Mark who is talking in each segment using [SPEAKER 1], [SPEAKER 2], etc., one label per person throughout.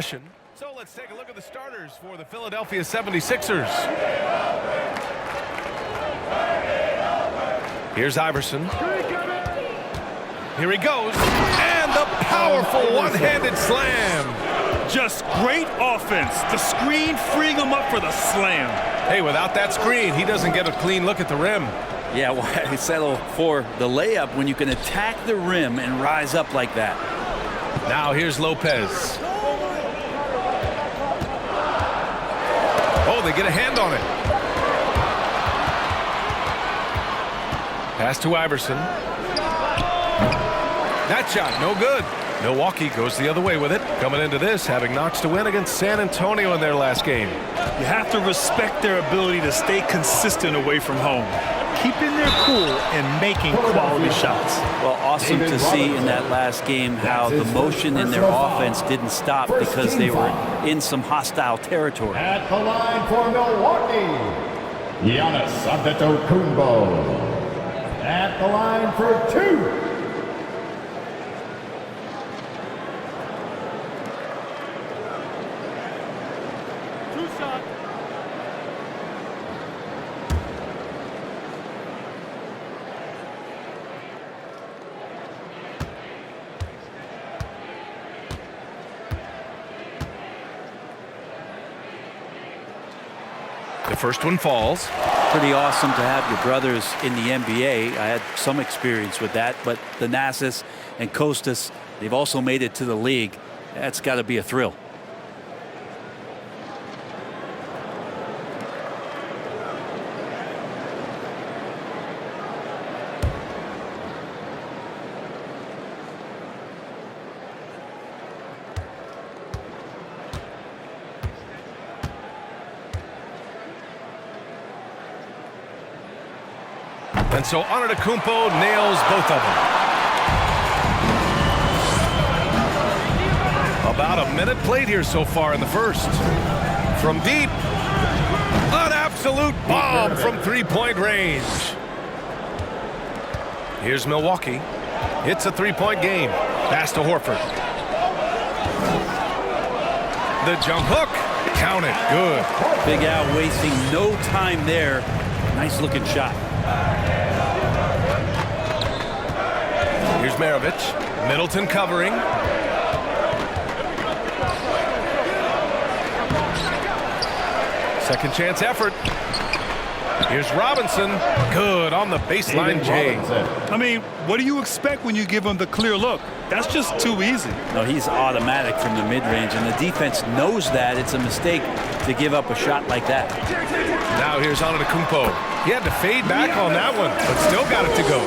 [SPEAKER 1] So let's take a look at the starters for the Philadelphia 76ers. Here's Iverson. Here he goes. And the powerful one-handed slam.
[SPEAKER 2] Just great offense. The screen freeing him up for the slam.
[SPEAKER 1] Hey, without that screen, he doesn't get a clean look at the rim.
[SPEAKER 3] Yeah, why settle for the layup when you can attack the rim and rise up like that?
[SPEAKER 1] Now here's Lopez. Oh, they get a hand on it. Pass to Iverson. That shot, no good. Milwaukee goes the other way with it. Coming into this, having notched a win against San Antonio in their last game.
[SPEAKER 2] You have to respect their ability to stay consistent away from home, keeping their cool and making quality shots.
[SPEAKER 3] Well, awesome to see in that last game how the motion in their offense didn't stop because they were in some hostile territory.
[SPEAKER 4] At the line for Milwaukee, Giannis Antetokounmpo. At the line for two.
[SPEAKER 1] The first one falls.
[SPEAKER 3] Pretty awesome to have your brothers in the NBA. I had some experience with that, but Thanasis and Kostas, they've also made it to the league. That's got to be a thrill.
[SPEAKER 1] And so Antetokounmpo nails both of them. About a minute played here so far in the first. From deep, an absolute bomb from three-point range. Here's Milwaukee. It's a three-point game. Pass to Horford. The jump hook. Count it. Good.
[SPEAKER 3] Big Al wasting no time there. Nice looking shot.
[SPEAKER 1] Here's Maravich. Middleton covering. Second chance effort. Here's Robinson. Good on the baseline, Jay.
[SPEAKER 2] I mean, what do you expect when you give him the clear look? That's just too easy.
[SPEAKER 3] No, he's automatic from the mid-range, and the defense knows that. It's a mistake to give up a shot like that.
[SPEAKER 1] Now here's Antetokounmpo. He had to fade back on that one, but still got it to go.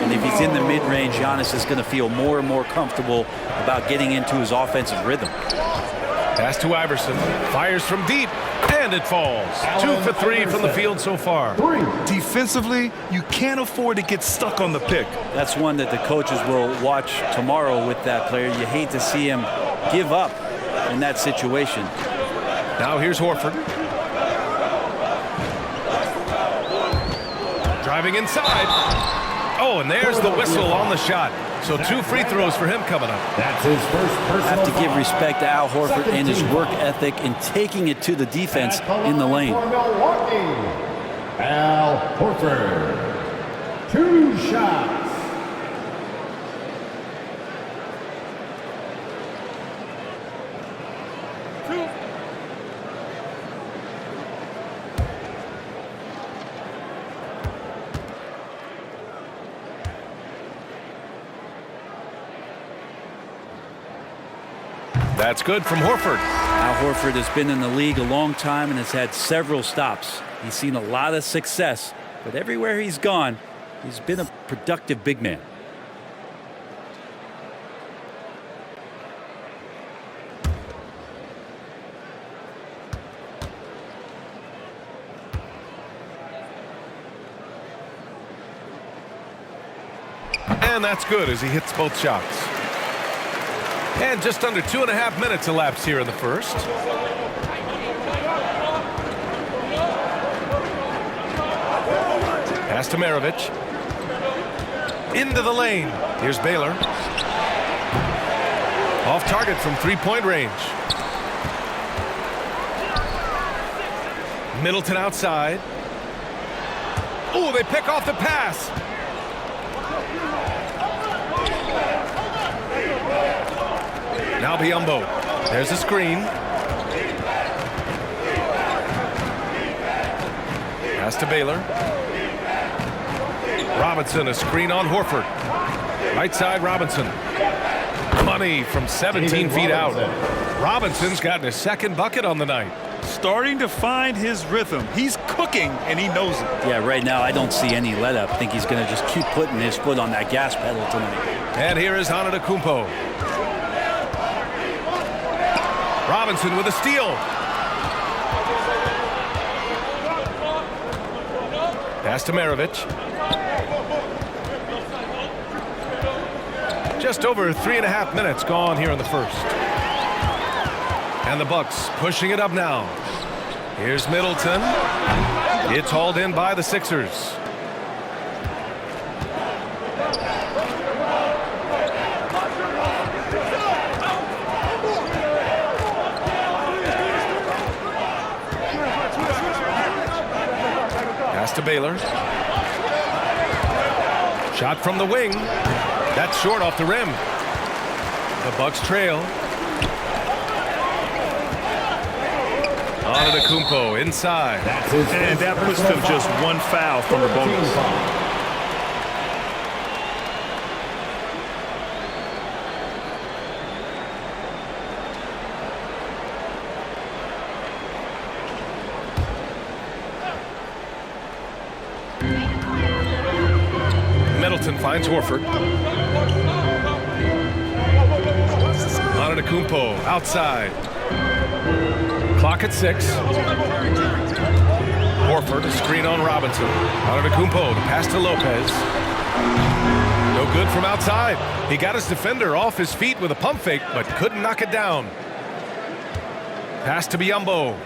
[SPEAKER 3] And if he's in the mid-range, Giannis is going to feel more and more comfortable about getting into his offensive rhythm.
[SPEAKER 1] Pass to Iverson. Fires from deep, and it falls. 2 for 3 from the field so far.
[SPEAKER 2] Defensively, you can't afford to get stuck on the pick.
[SPEAKER 3] That's one that the coaches will watch tomorrow with that player. You hate to see him give up in that situation.
[SPEAKER 1] Now here's Horford. Driving inside. Oh, and there's the whistle on the shot. So 2 free throws for him coming up.
[SPEAKER 4] That's his first personal
[SPEAKER 3] Have to give
[SPEAKER 4] foul.
[SPEAKER 3] respect to Al Horford and his work ethic in taking it to the defense in the lane.
[SPEAKER 4] For Milwaukee, Al Horford. 2 shots.
[SPEAKER 1] That's good from Horford.
[SPEAKER 3] Al Horford has been in the league a long time and has had several stops. He's seen a lot of success, but everywhere he's gone, he's been a productive big man.
[SPEAKER 1] And that's good as he hits both shots. And just under 2.5 minutes elapsed here in the first. Pass to Maravich. Into the lane. Here's Baylor. Off target from three-point range. Middleton outside. Oh, they pick off the pass. Now Biyombo. There's a screen. Pass to Baylor. Robinson, a screen on Horford. Right side, Robinson. Money from 17 feet out. Robinson's gotten his second bucket on the night.
[SPEAKER 2] Starting to find his rhythm. He's cooking, and he knows it.
[SPEAKER 3] Yeah, right now I don't see any let up. I think he's going to just keep putting his foot on that gas pedal tonight.
[SPEAKER 1] And here is Antetokounmpo. Robinson with a steal. Pass to Maravich. Just over 3.5 minutes gone here in the first. And the Bucks pushing it up now. Here's Middleton. It's hauled in by the Sixers. Pass to Baylor. Shot from the wing. That's short off the rim. The Bucks trail. Antetokounmpo inside.
[SPEAKER 2] And that puts them just one foul from the bonus.
[SPEAKER 1] Middleton finds Horford. Antetokounmpo outside. Clock at 6. Horford, a screen on Robinson. Antetokounmpo, the pass to Lopez. No good from outside. He got his defender off his feet with a pump fake, but couldn't knock it down. Pass to Biyombo.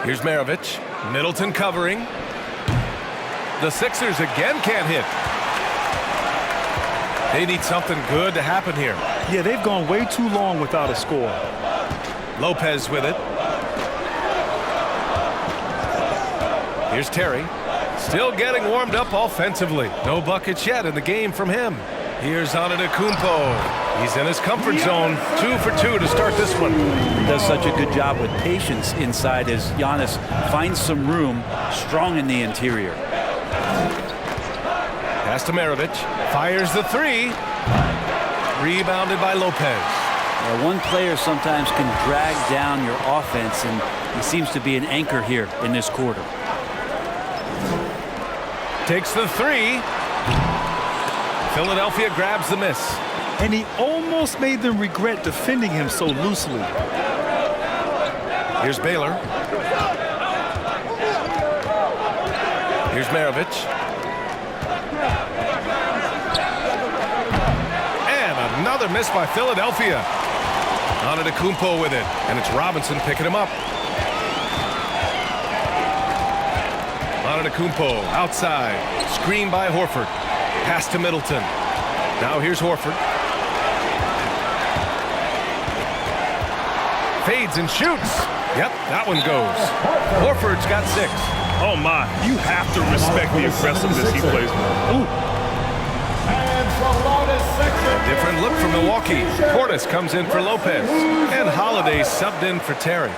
[SPEAKER 1] Here's Maravich. Middleton covering. The Sixers again can't hit. They need something good to happen here.
[SPEAKER 2] Yeah, they've gone way too long without a score.
[SPEAKER 1] Lopez with it. Here's Terry. Still getting warmed up offensively. No buckets yet in the game from him. Here's Antetokounmpo. He's in his comfort zone. 2 for 2 to start this one.
[SPEAKER 3] He does such a good job with patience inside as Giannis finds some room, strong in the interior.
[SPEAKER 1] Pass to Maravich. Fires the 3. Rebounded by Lopez.
[SPEAKER 3] One player sometimes can drag down your offense, and he seems to be an anchor here in this quarter.
[SPEAKER 1] Takes the 3. Philadelphia grabs the miss.
[SPEAKER 2] And he almost made them regret defending him so loosely.
[SPEAKER 1] Here's Baylor. Here's Maravich. And another miss by Philadelphia. Antetokounmpo with it. And it's Robinson picking him up. Antetokounmpo outside. Screen by Horford. Pass to Middleton. Now here's Horford. Fades and shoots. Yep, that one goes. Horford's got 6.
[SPEAKER 2] Oh my, you have to respect the aggressiveness he plays with. Ooh.
[SPEAKER 1] A different look from Milwaukee. Portis comes in for Lopez. And Holiday subbed in for Terry.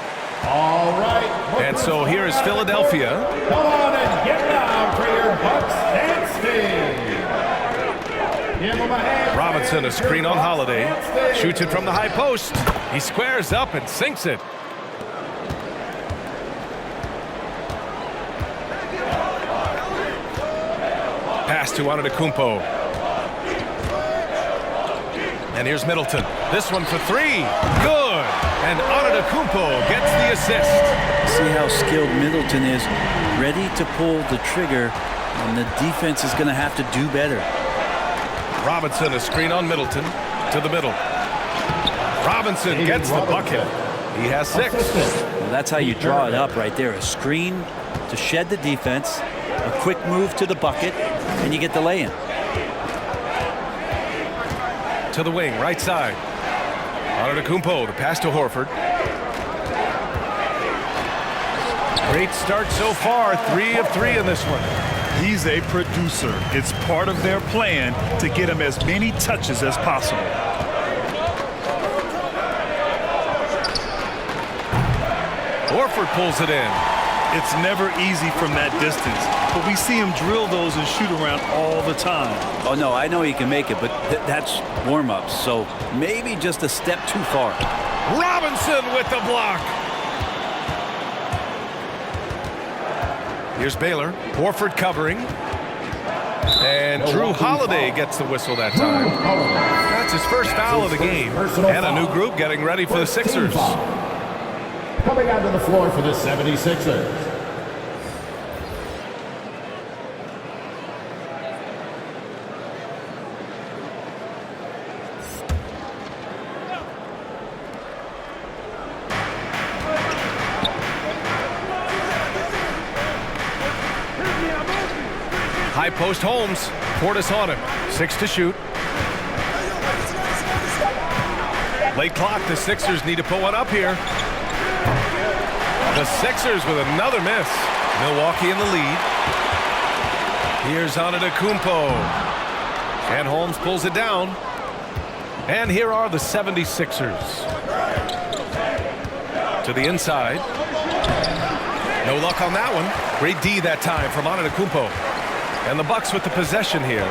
[SPEAKER 4] All right.
[SPEAKER 1] And so here is Philadelphia.
[SPEAKER 4] Come on and get down for your Bucks and Steve. Give him a hand.
[SPEAKER 1] Robinson, a screen on Holiday. Shoots it from the high post. He squares up and sinks it. Pass to Antetokounmpo. And here's Middleton. This one for 3. Good. And Antetokounmpo gets the assist.
[SPEAKER 3] See how skilled Middleton is, ready to pull the trigger, and the defense is going to have to do better.
[SPEAKER 1] Robinson, a screen on Middleton. To the middle. Robinson gets the bucket. He has 6.
[SPEAKER 3] Well, that's how you draw it up right there. A screen to shed the defense, a quick move to the bucket, and you get the lay-in.
[SPEAKER 1] To the wing, right side. Antetokounmpo, the pass to Horford. Great start so far, 3 of 3 in this one.
[SPEAKER 2] He's a producer. It's part of their plan to get him as many touches as possible.
[SPEAKER 1] Horford pulls it in.
[SPEAKER 2] It's never easy from that distance, but we see him drill those and shoot around all the time.
[SPEAKER 3] Oh, no, I know he can make it, but that's warm-ups, so maybe just a step too far.
[SPEAKER 1] Robinson with the block. Here's Baylor. Horford covering. And Drew Holiday gets the whistle that time. That's his first foul of the game. And a new group getting ready for the Sixers.
[SPEAKER 4] Coming onto the floor for the 76ers.
[SPEAKER 1] High post Holmes. Portis on him. 6 to shoot. Late clock. The Sixers need to put one up here. The Sixers with another miss. Milwaukee in the lead. Here's Antetokounmpo. And Holmes pulls it down. And here are the 76ers. To the inside. No luck on that one. Great D that time from Antetokounmpo. And the Bucks with the possession here.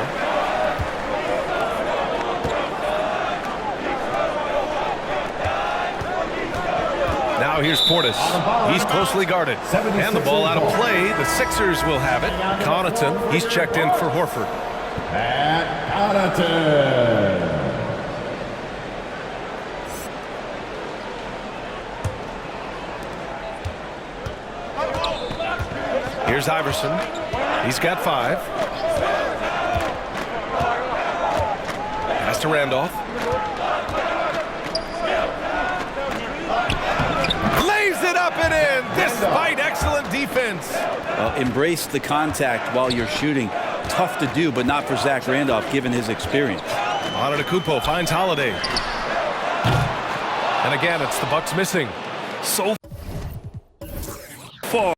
[SPEAKER 1] Now here's Portis. He's closely guarded. And the ball out of play. The Sixers will have it. Connaughton, he's checked in for Horford.
[SPEAKER 4] At Connaughton.
[SPEAKER 1] Here's Iverson. He's got 5. Pass to Randolph. Lays it up and in, despite excellent defense.
[SPEAKER 3] Embrace the contact while you're shooting. Tough to do, but not for Zach Randolph, given his experience.
[SPEAKER 1] Antetokounmpo finds Holiday. And again, it's the Bucks missing.
[SPEAKER 2] So far.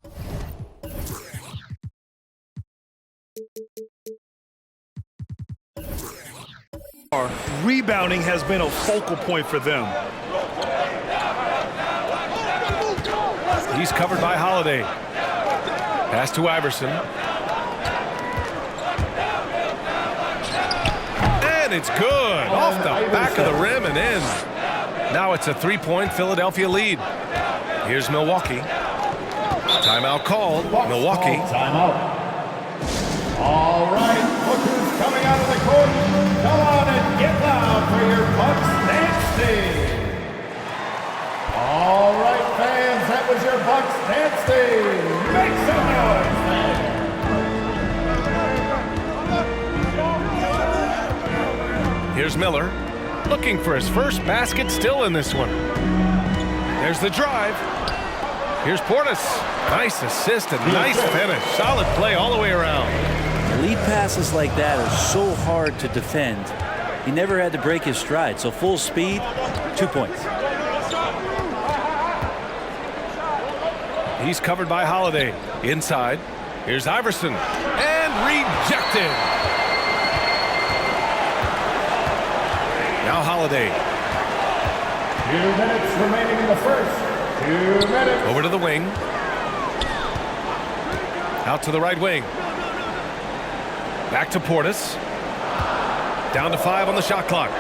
[SPEAKER 2] Rebounding has been a focal point for them.
[SPEAKER 1] He's covered by Holiday. Pass to Iverson. And it's good. Off the back of the rim and in. Now it's a 3-point Philadelphia lead. Here's Milwaukee. Timeout called. Milwaukee.
[SPEAKER 4] Timeout. All right, look who's coming out of the court. Come on and get loud for your Bucks dance team. All right, fans, that was your Bucks dance team. Make some noise, fans.
[SPEAKER 1] Here's Miller. Looking for his first basket, still in this one. There's the drive. Here's Portis. Nice assist and nice finish. Solid play all the way around.
[SPEAKER 3] Lead passes like that are so hard to defend. He never had to break his stride, so full speed, 2 points.
[SPEAKER 1] He's covered by Holiday. Inside. Here's Iverson. And rejected. Now Holiday.
[SPEAKER 4] 2 minutes remaining in the first. 2 minutes.
[SPEAKER 1] Over to the wing. Out to the right wing. Back to Portis. Down to 5 on the shot clock.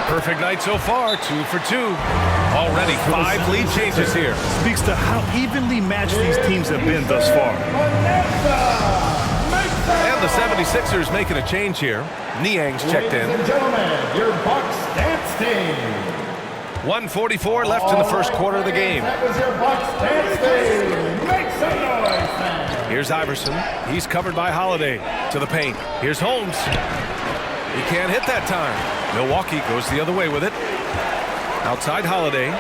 [SPEAKER 1] Perfect night so far, 2 for 2. Already 5 lead changes here.
[SPEAKER 2] Speaks to how evenly matched these teams have been thus far.
[SPEAKER 1] And the 76ers making a change here. Niang's checked in.
[SPEAKER 4] Ladies and gentlemen, your Bucks dance team.
[SPEAKER 1] 1:44 left in the first quarter of the game.
[SPEAKER 4] That was your Bucks dance team. Make some noise, fans.
[SPEAKER 1] Here's Iverson. He's covered by Holiday. To the paint. Here's Holmes. He can't hit that time. Milwaukee goes the other way with it. Outside Holiday.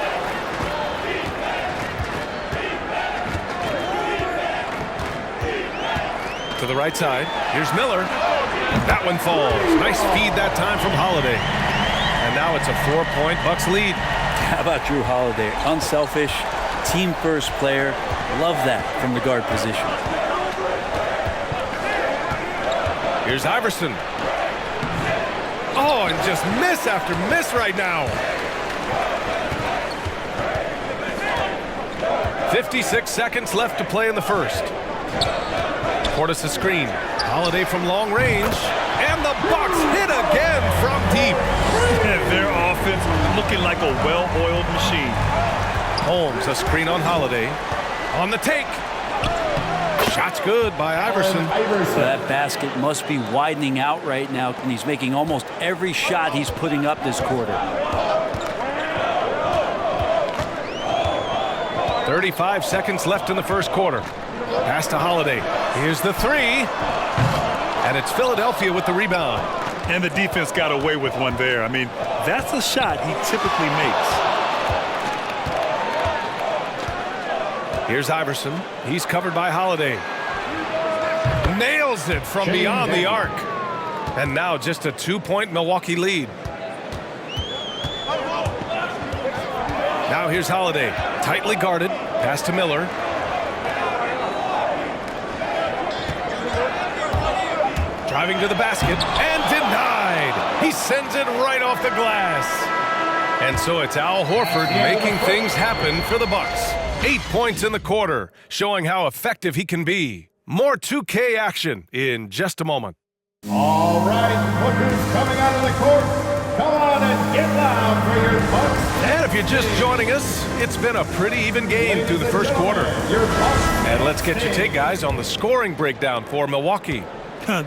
[SPEAKER 1] To the right side. Here's Miller. That one falls. Nice feed that time from Holiday. And now it's a 4-point Bucks lead.
[SPEAKER 3] How about Drew Holiday? Unselfish, team-first player. Love that from the guard position.
[SPEAKER 1] Here's Iverson. Oh, and just miss after miss right now. 56 seconds left to play in the first. Portis a screen. Holiday from long range. And the Bucks hit again from deep.
[SPEAKER 2] Their offense looking like a well-oiled machine.
[SPEAKER 1] Holmes a screen on Holiday. On the take. Shot's good by Iverson.
[SPEAKER 3] That basket must be widening out right now, and he's making almost every shot he's putting up this quarter.
[SPEAKER 1] 35 seconds left in the first quarter. Pass to Holiday. Here's the three. And it's Philadelphia with the rebound.
[SPEAKER 2] And the defense got away with one there. I mean, that's a shot he typically makes.
[SPEAKER 1] Here's Iverson. He's covered by Holiday. Nails it from beyond the arc. And now just a 2-point Milwaukee lead. Now here's Holiday. Tightly guarded. Pass to Miller. Driving to the basket and denied. He sends it right off the glass. And so it's Al Horford making things happen for the Bucks. 8 points in the quarter, showing how effective he can be. More 2K action in just a moment.
[SPEAKER 4] All right, look who's coming out of the court. Come on and get loud for your Bucks.
[SPEAKER 1] And if you're just joining us, it's been a pretty even game through the first quarter. And let's get your take, guys, on the scoring breakdown for Milwaukee.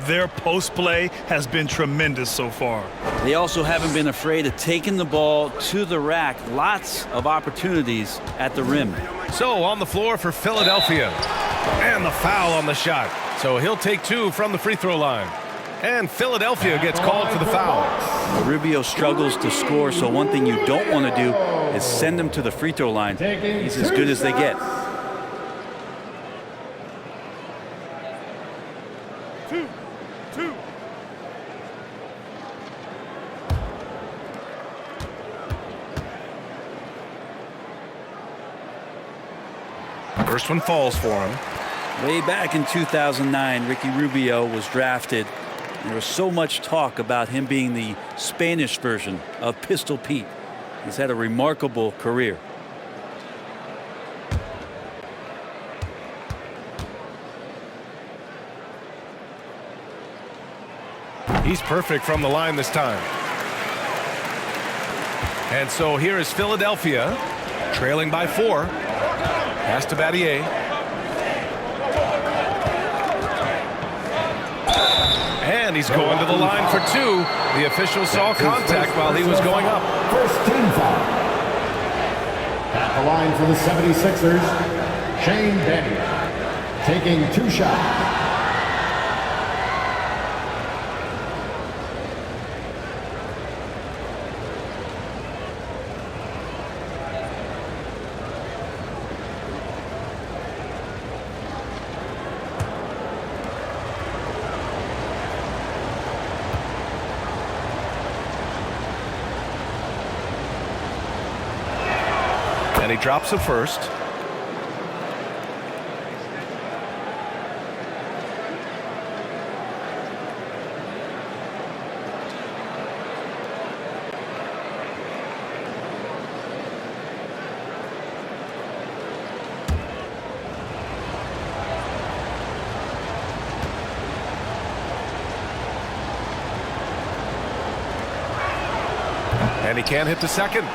[SPEAKER 2] Their post play has been tremendous so far.
[SPEAKER 3] They also haven't been afraid of taking the ball to the rack. Lots of opportunities at the rim.
[SPEAKER 1] So on the floor for Philadelphia. And the foul on the shot. So he'll take 2 from the free throw line. And Philadelphia gets called for the foul.
[SPEAKER 3] Rubio struggles to score, so one thing you don't want to do is send him to the free throw line. He's as good as they get.
[SPEAKER 1] First one falls for him.
[SPEAKER 3] Way back in 2009, Ricky Rubio was drafted. There was so much talk about him being the Spanish version of Pistol Pete. He's had a remarkable career.
[SPEAKER 1] He's perfect from the line this time. And so here is Philadelphia, trailing by 4. Pass to Battier. And he's going to the line for 2. The official saw contact while he was going up.
[SPEAKER 4] First team foul. At the line for the 76ers, Shane Battier, taking 2 shots.
[SPEAKER 1] And he drops it first. And he can't hit the second.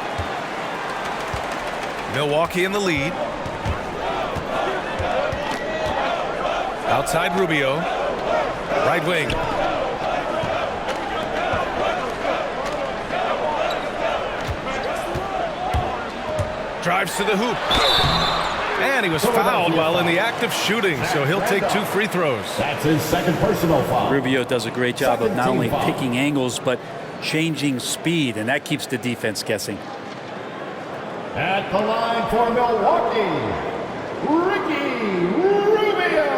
[SPEAKER 1] Milwaukee in the lead. Outside Rubio. Right wing. Drives to the hoop. And he was fouled while in the act of shooting, so he'll take 2 free throws.
[SPEAKER 4] That's his second personal foul.
[SPEAKER 3] Rubio does a great job of not only picking angles, but changing speed, and that keeps the defense guessing.
[SPEAKER 4] At the line for Milwaukee, Ricky Rubio.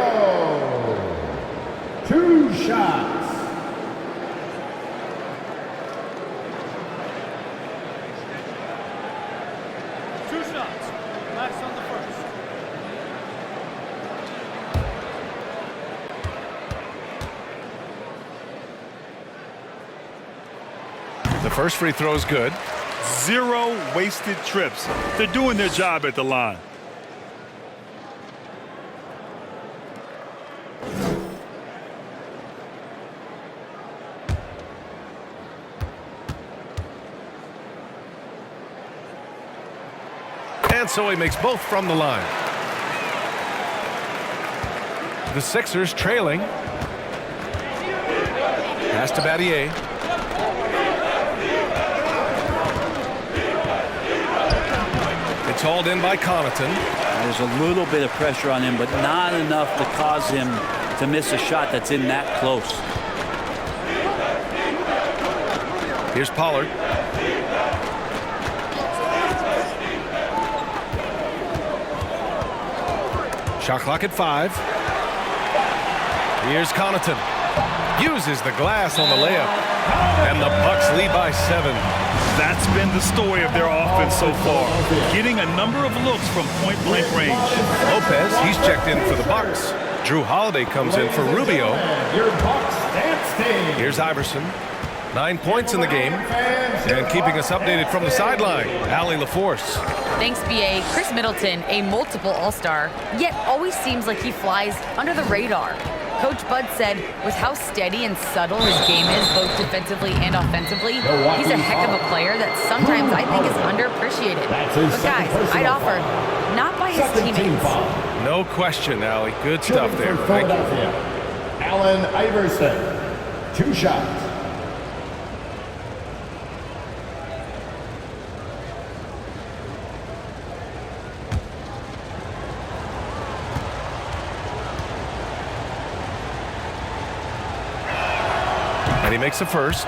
[SPEAKER 4] 2 shots.
[SPEAKER 1] The first free throw is good.
[SPEAKER 2] 0 wasted trips. They're doing their job at the line.
[SPEAKER 1] And so he makes both from the line. The Sixers trailing. Pass to Battier. It's hauled in by Connaughton.
[SPEAKER 3] There's a little bit of pressure on him, but not enough to cause him to miss a shot that's in that close.
[SPEAKER 1] Here's Pollard. Shot clock at 5. Here's Connaughton. Uses the glass on the layup. And the Bucks lead by 7.
[SPEAKER 2] That's been the story of their offense so far. Getting a number of looks from point-blank range.
[SPEAKER 1] Lopez, he's checked in for the Bucks. Drew Holiday comes in for Rubio.
[SPEAKER 4] Your Bucks dance.
[SPEAKER 1] Here's Iverson. 9 points in the game. And keeping us updated from the sideline, Allie LaForce.
[SPEAKER 5] Thanks, B.A. Chris Middleton, a multiple All-Star, yet always seems like he flies under the radar. Coach Bud said with how steady and subtle his game is, both defensively and offensively, he's a heck of a player that sometimes I think is underappreciated. But guys, I'd offer, not by his teammates.
[SPEAKER 1] No question, Allie. Good stuff there. Thank you.
[SPEAKER 4] Allen Iverson, 2 shots.
[SPEAKER 1] And he makes the first.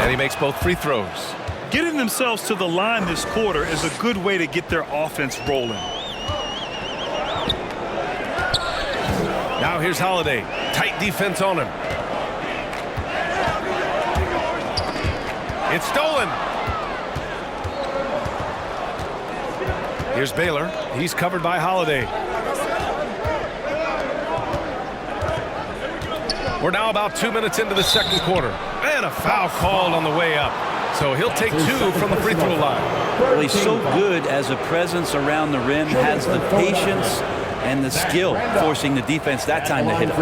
[SPEAKER 1] And he makes both free throws.
[SPEAKER 2] Getting themselves to the line this quarter is a good way to get their offense rolling.
[SPEAKER 1] Now here's Holiday. Tight defense on him. It's stolen. Here's Baylor. He's covered by Holiday. We're now about 2 minutes into the second quarter. And a foul called on the way up. So he'll take 2 from the free throw line.
[SPEAKER 3] Well, he's so good as a presence around the rim, has the patience and the skill, forcing the defense that time to hit him.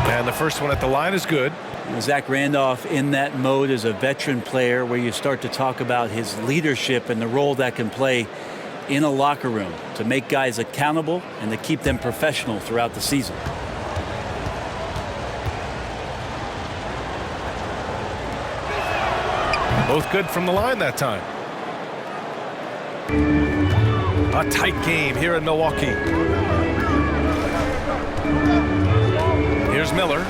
[SPEAKER 1] And the first one at the line is good.
[SPEAKER 3] Zach Randolph in that mode as a veteran player where you start to talk about his leadership and the role that can play in a locker room to make guys accountable and to keep them professional throughout the season.
[SPEAKER 1] Both good from the line that time. A tight game here in Milwaukee. Here's Miller.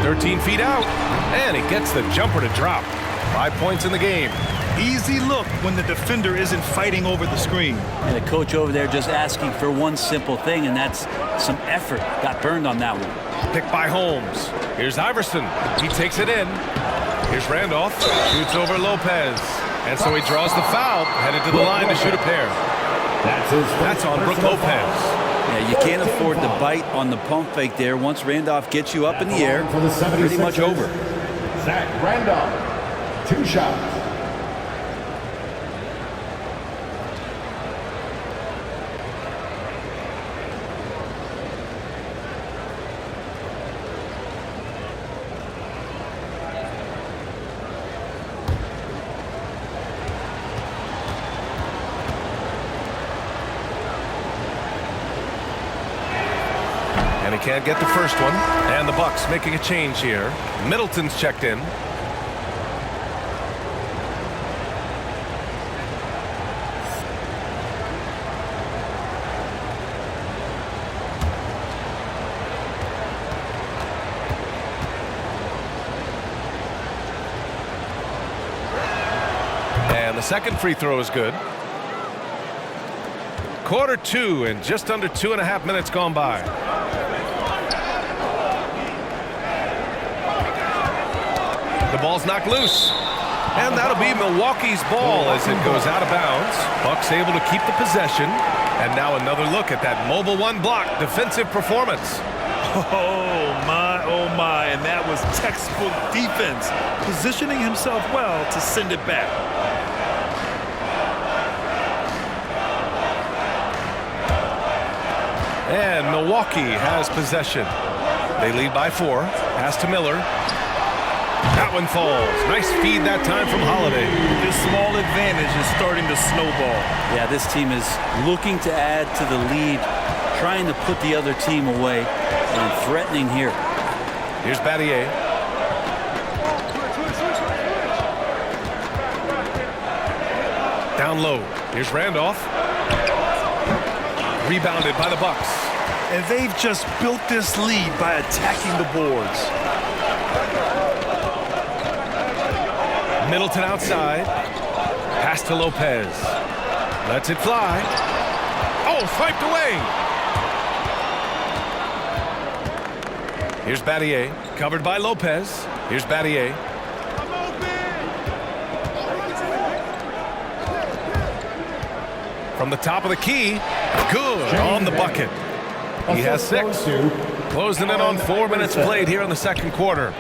[SPEAKER 1] 13 feet out. And he gets the jumper to drop. 5 points in the game.
[SPEAKER 2] Easy look when the defender isn't fighting over the screen.
[SPEAKER 3] And the coach over there just asking for one simple thing, and that's some effort. Got burned on that one.
[SPEAKER 1] Picked by Holmes. Here's Iverson. He takes it in. Here's Randolph. Shoots over Lopez. And so he draws the foul. Headed to the line to shoot a pair. That's on Brook Lopez.
[SPEAKER 3] Yeah, you can't afford to bite on the pump fake there. Once Randolph gets you up in the air, pretty much over.
[SPEAKER 4] Zach Randolph, 2 shots.
[SPEAKER 1] And he can't get the first one. And the Bucks making a change here. Middleton's checked in. And the second free throw is good. Quarter two and just under 2.5 minutes gone by. The ball's knocked loose. And that'll be Milwaukee's ball as it goes out of bounds. Bucks able to keep the possession. And now another look at that mobile one block defensive performance.
[SPEAKER 2] Oh my, and that was textbook defense, positioning himself well to send it back.
[SPEAKER 1] And Milwaukee has possession. They lead by 4. Pass to Miller. That one falls. Nice feed that time from Holiday.
[SPEAKER 2] This small advantage is starting to snowball.
[SPEAKER 3] Yeah, this team is looking to add to the lead, trying to put the other team away, and threatening here.
[SPEAKER 1] Here's Battier. Down low. Here's Randolph. Rebounded by the Bucks.
[SPEAKER 2] And they've just built this lead by attacking the boards.
[SPEAKER 1] Middleton outside. Pass to Lopez. Lets it fly. Oh, swiped away. Here's Battier. Covered by Lopez. Here's Battier. From the top of the key. Good on the bucket. He has 6. Closing in on 4 minutes played here in the second quarter.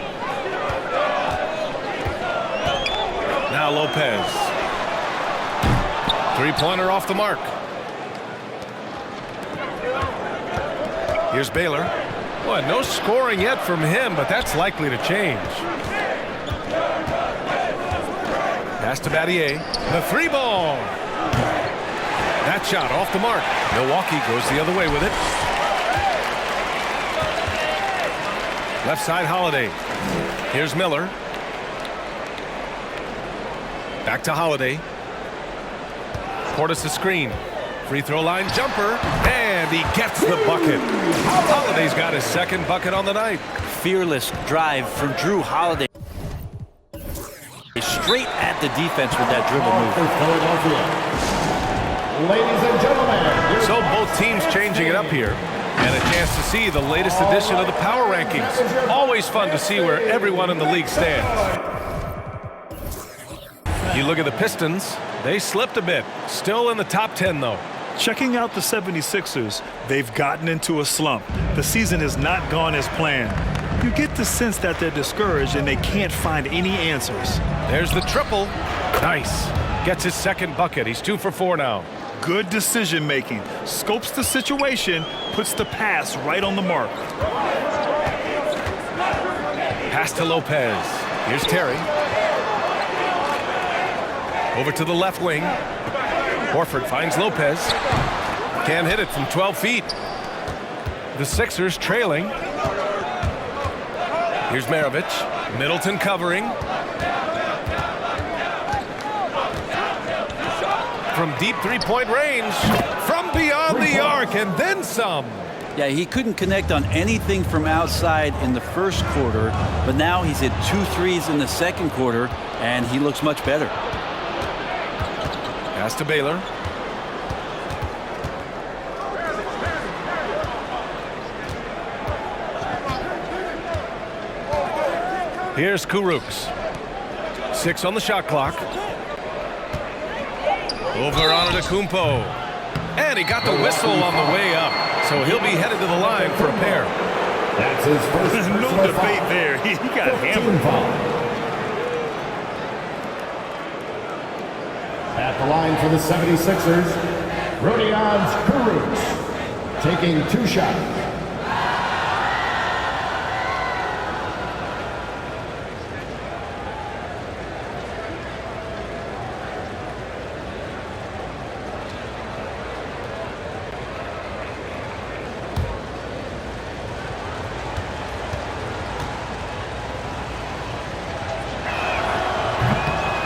[SPEAKER 1] Now Lopez. Three-pointer off the mark. Here's Baylor. Well, no scoring yet from him, but that's likely to change. Pass to Battier. The 3-ball. That shot off the mark. Milwaukee goes the other way with it. Left side, Holiday. Here's Miller. Back to Holiday. Portis a screen. Free throw line jumper. And he gets the bucket. Holiday's got his second bucket on the night.
[SPEAKER 3] Fearless drive from Drew Holiday. Straight at the defense with that dribble move.
[SPEAKER 4] Ladies and gentlemen.
[SPEAKER 1] So both teams changing it up here. And a chance to see the latest edition of the power rankings. Always fun to see where everyone in the league stands. You look at the Pistons, they slipped a bit. Still in the top 10, though.
[SPEAKER 2] Checking out the 76ers, they've gotten into a slump. The season has not gone as planned. You get the sense that they're discouraged and they can't find any answers.
[SPEAKER 1] There's the triple. Nice. Gets his second bucket. He's 2 for 4 now.
[SPEAKER 2] Good decision making. Scopes the situation, puts the pass right on the mark.
[SPEAKER 1] Pass to Lopez. Here's Terry. Over to the left wing. Horford finds Lopez. Can't hit it from 12 feet. The Sixers trailing. Here's Maravich. Middleton covering. From deep three-point range. From beyond the arc and then some.
[SPEAKER 3] Yeah, he couldn't connect on anything from outside in the first quarter, but now he's hit 2 threes in the second quarter, and he looks much better.
[SPEAKER 1] Pass to Baylor. Here's Kurucs. 6 on the shot clock. Over on Antetokounmpo. And he got the whistle on the way up. So he'll be headed to the line for a pair.
[SPEAKER 4] That's his first.
[SPEAKER 2] No debate there. He got hammered.
[SPEAKER 4] At the line for the 76ers, Rodions Kurucs taking 2 shots.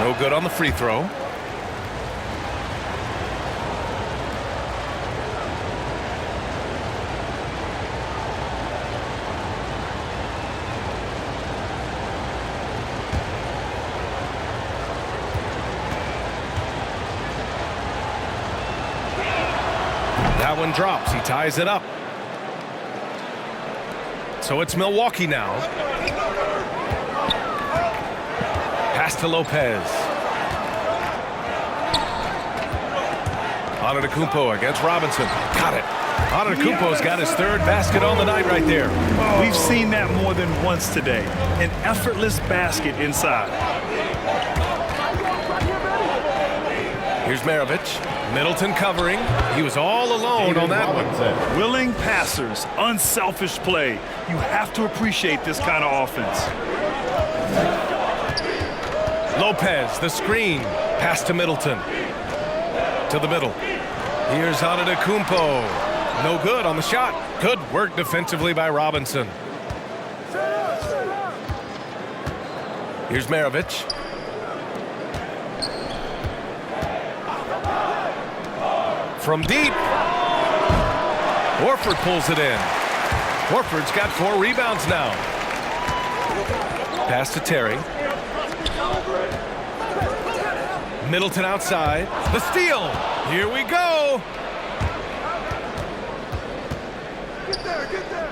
[SPEAKER 1] No good on the free throw. That one drops. He ties it up. So it's Milwaukee now. Pass to Lopez. Antetokounmpo against Robinson. Got it. Antetokounmpo's got his third basket on the night right there.
[SPEAKER 2] We've seen that more than once today. An effortless basket inside.
[SPEAKER 1] Here's Maravich. Middleton covering. He was all alone on that one.
[SPEAKER 2] Willing passers, unselfish play. You have to appreciate this kind of offense.
[SPEAKER 1] Lopez, the screen. Pass to Middleton. To the middle. Here's Antetokounmpo. No good on the shot. Good work defensively by Robinson. Here's Maravich. From deep. Horford pulls it in. Horford's got 4 rebounds now. Pass to Terry. Middleton outside. The steal. Here we go.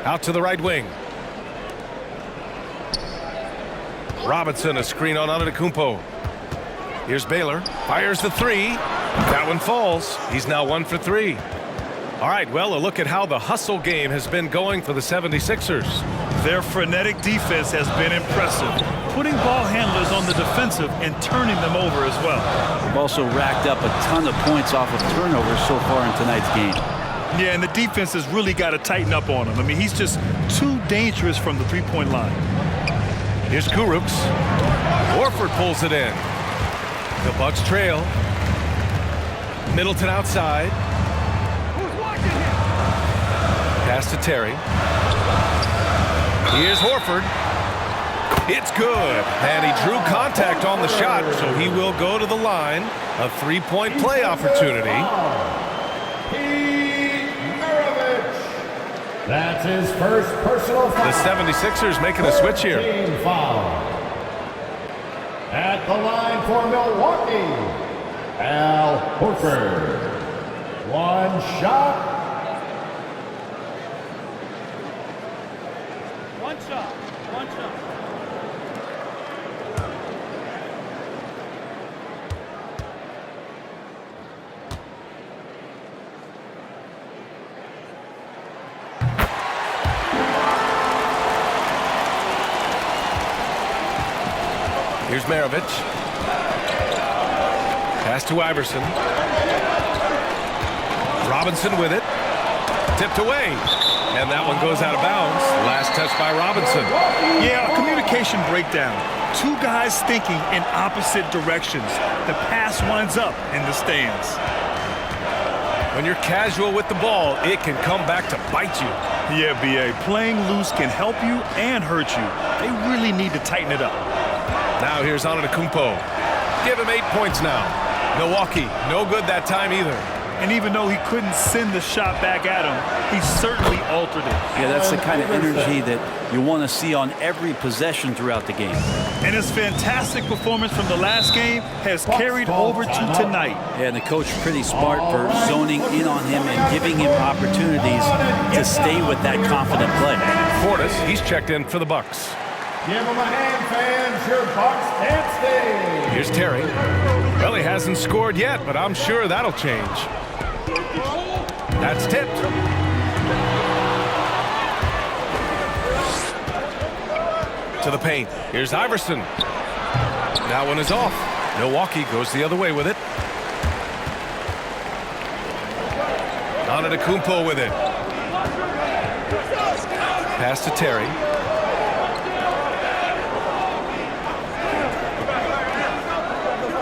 [SPEAKER 1] Out to the right wing. Robinson, a screen on Antetokounmpo. Here's Baylor. Fires the 3. That one falls. He's now 1 for 3. All right, well, a look at how the hustle game has been going for the 76ers.
[SPEAKER 2] Their frenetic defense has been impressive, putting ball handlers on the defensive and turning them over as well.
[SPEAKER 3] They've also racked up a ton of points off of turnovers so far in tonight's game.
[SPEAKER 2] Yeah, and the defense has really got to tighten up on him. I mean, he's just too dangerous from the three-point line.
[SPEAKER 1] Here's Kurucs. Horford pulls it in. The Bucks trail. Middleton outside. Pass to Terry. Here's Horford. It's good. And he drew contact on the shot, so he will go to the line. A 3-point play opportunity.
[SPEAKER 4] That's his first personal foul.
[SPEAKER 1] The 76ers making a switch here.
[SPEAKER 4] Team foul. At the line for Milwaukee, Al Horford. One shot.
[SPEAKER 6] One shot.
[SPEAKER 1] Here's Maravich. Pass to Iverson. Robinson with it. Tipped away. And that one goes out of bounds. Last touch by Robinson.
[SPEAKER 2] Yeah, a communication breakdown. 2 guys thinking in opposite directions. The pass winds up in the stands.
[SPEAKER 1] When you're casual with the ball, it can come back to bite you.
[SPEAKER 2] Yeah, B.A., playing loose can help you and hurt you. They really need to tighten it up.
[SPEAKER 1] Now here's Antetokounmpo. Give him 8 points now. Milwaukee, no good that time either.
[SPEAKER 2] And even though he couldn't send the shot back at him, he certainly altered it.
[SPEAKER 3] Yeah, that's the kind of energy that you want to see on every possession throughout the game.
[SPEAKER 2] And his fantastic performance from the last game has carried over to tonight.
[SPEAKER 3] Yeah, and the coach pretty smart for zoning in on him and giving him opportunities to stay with that confident play.
[SPEAKER 1] Portis, he's checked in for the Bucks.
[SPEAKER 4] Give him a hand, fans. Your Bucks dance day.
[SPEAKER 1] Here's Terry. Well, he hasn't scored yet, but I'm sure that'll change. That's tipped. To the paint. Here's Iverson. That one is off. Milwaukee goes the other way with it. Antetokounmpo with it. Pass to Terry.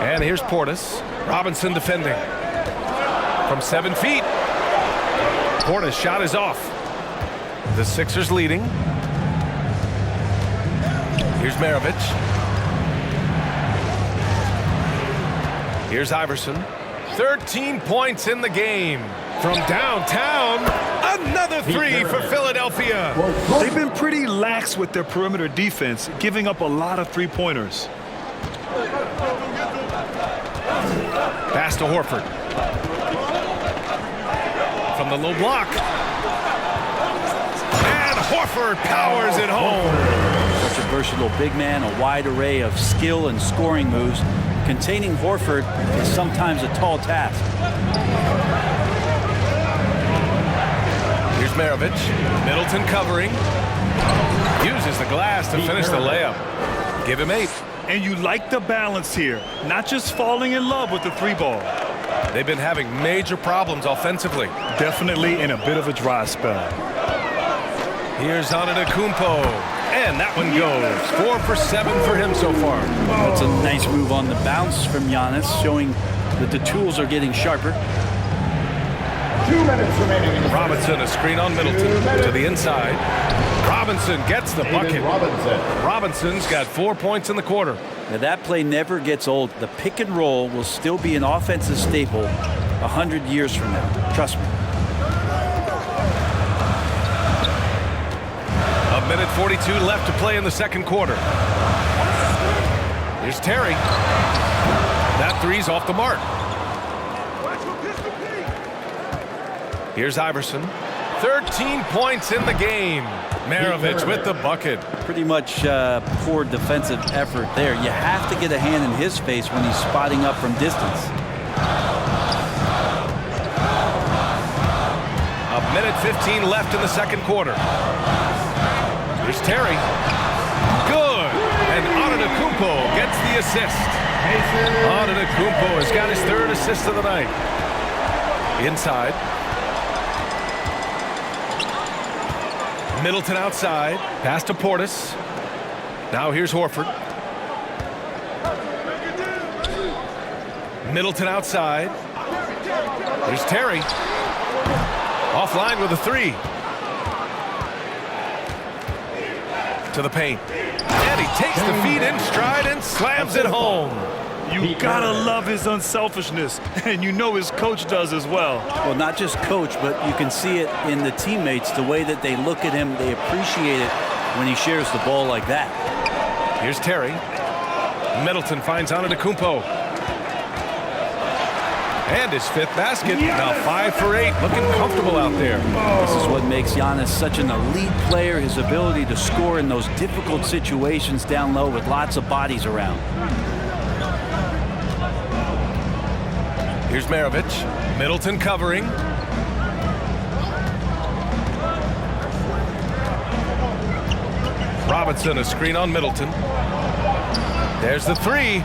[SPEAKER 1] And here's Portis. Robinson defending. From 7 feet. Portis' shot is off. The Sixers leading. Here's Maravich. Here's Iverson. 13 points in the game. From downtown, another three for Philadelphia.
[SPEAKER 2] They've been pretty lax with their perimeter defense, giving up a lot of three-pointers.
[SPEAKER 1] Pass to Horford. From the low block. And Horford powers it home.
[SPEAKER 3] Such a versatile big man, a wide array of skill and scoring moves. Containing Horford is sometimes a tall task.
[SPEAKER 1] Here's Maravich. Middleton covering. Uses the glass to finish the layup. Give him 8.
[SPEAKER 2] And you like the balance here, not just falling in love with the three ball.
[SPEAKER 1] They've been having major problems offensively.
[SPEAKER 2] Definitely in a bit of a dry spell.
[SPEAKER 1] Here's Antetokounmpo. And that one goes. 4 for 7 for him so far.
[SPEAKER 3] That's a nice move on the bounce from Giannis, showing that the tools are getting sharper.
[SPEAKER 4] 2 minutes remaining in the
[SPEAKER 1] Robinson, a screen on Middleton to the inside. Robinson gets the bucket. Robinson's got 4 points in the quarter.
[SPEAKER 3] Now that play never gets old. The pick and roll will still be an offensive staple 100 years from now. Trust me.
[SPEAKER 1] A minute 42 left to play in the second quarter. Here's Terry. That three's off the mark. Here's Iverson. 13 points in the game. Maravich with the bucket.
[SPEAKER 3] Pretty much poor defensive effort there. You have to get a hand in his face when he's spotting up from distance.
[SPEAKER 1] A minute 15 left in the second quarter. Here's Terry. Good. And Antetokounmpo gets the assist. Antetokounmpo has got his 3rd assist of the night. Inside. Middleton outside. Pass to Portis. Now here's Horford. Middleton outside. Here's Terry. Offline with a 3. To the paint. And he takes the feed in stride and slams it home.
[SPEAKER 2] You gotta love his unselfishness, and you know his coach does as well.
[SPEAKER 3] Well, not just coach, but you can see it in the teammates, the way that they look at him. They appreciate it when he shares the ball like that.
[SPEAKER 1] Here's Terry. Middleton finds Antetokounmpo. And his 5th basket. Now 5 for 8. Looking comfortable out there.
[SPEAKER 3] This is what makes Giannis such an elite player, his ability to score in those difficult situations down low with lots of bodies around.
[SPEAKER 1] Here's Maravich. Middleton covering. Robinson, a screen on Middleton. There's the 3.